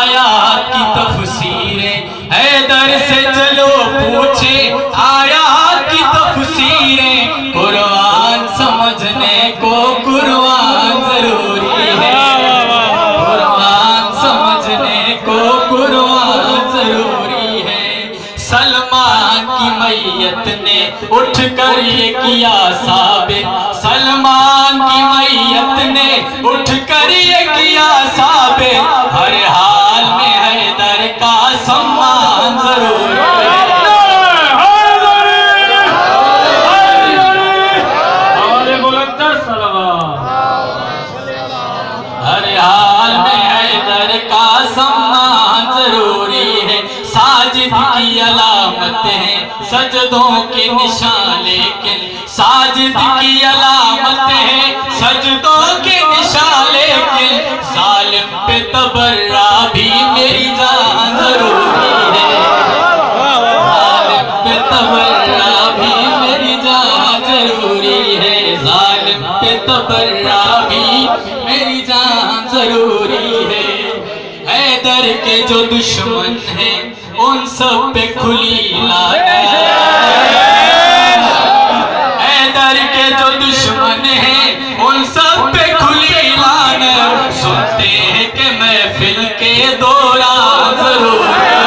आयात की तफसीरें, हैदर से चलो पूछे आयात की तफसीरें। कुरान समझने को कुरान जरूरी है, कुरान समझने को कुरान जरूरी है। सलमान की मैयत ने उठकर ये किया साबित, सलमान की मैयत ने उठकर ये किया साबित। हर हाल में हैदर का सम्मान जरूर है। हर हाल में हैदर का सम्मान जरूरी है। साजिद की अलामत है सजदों के निशान, लेकिन साजिद की अलामत है सजदों के निशान, लेकिन जालिम पे तबर्रा भी मेरी जान जरूरी है। जालिम पे तबर्रा भी मेरी जान जरूरी है, जालिम पे तबर्रा भी मेरी जान जरूरी है। हैदर के जो दुश्मन हैं उन सब पे खुली लानत, हैदर के जो दुश्मन हैं उन सब पे खुली लानत। सुनते हैं कि महफिल के दौरान जरूर है।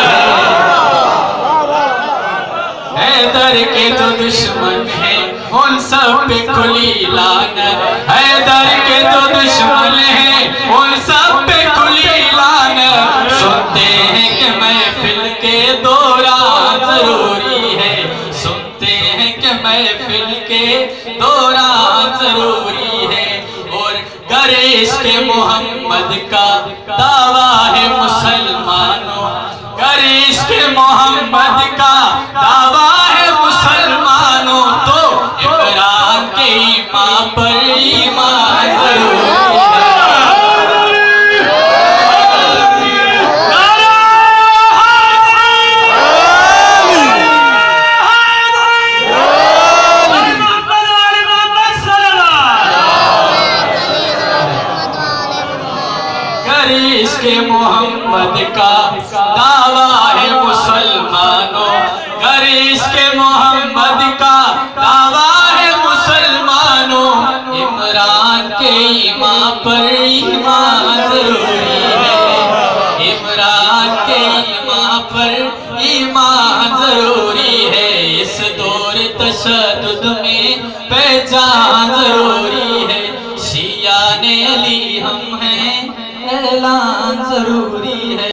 हैदर के जो दुश्मन हैं उन सब पे खुली लानत, हैदर के जो दुश्मन हैं उन सब पे खुली लानत। सुनते हैं कि महफिल के दौरान जरूरी है, सुनते हैं कि महफिल के दौरान जरूरी है। और गर इश्क़ मोहम्मद का दावा है मुसलमानों, गर इश्क़ मोहम्मद का दावा है मुसलमानों, तो इमरान के ईमान पर ईमान जरूरी है। इश्क़ मोहम्मद का दावा है मुसलमानों, गर इश्क़ मोहम्मद का दावा है मुसलमानों। इमरान के ईमान पर ईमान जरूरी है, इमरान के ईमान पर ईमान जरूरी है। इस दौर तशद्दुद में पहचान जरूरी है। शिया ने अली हम हैं ऐलान जरूरी है।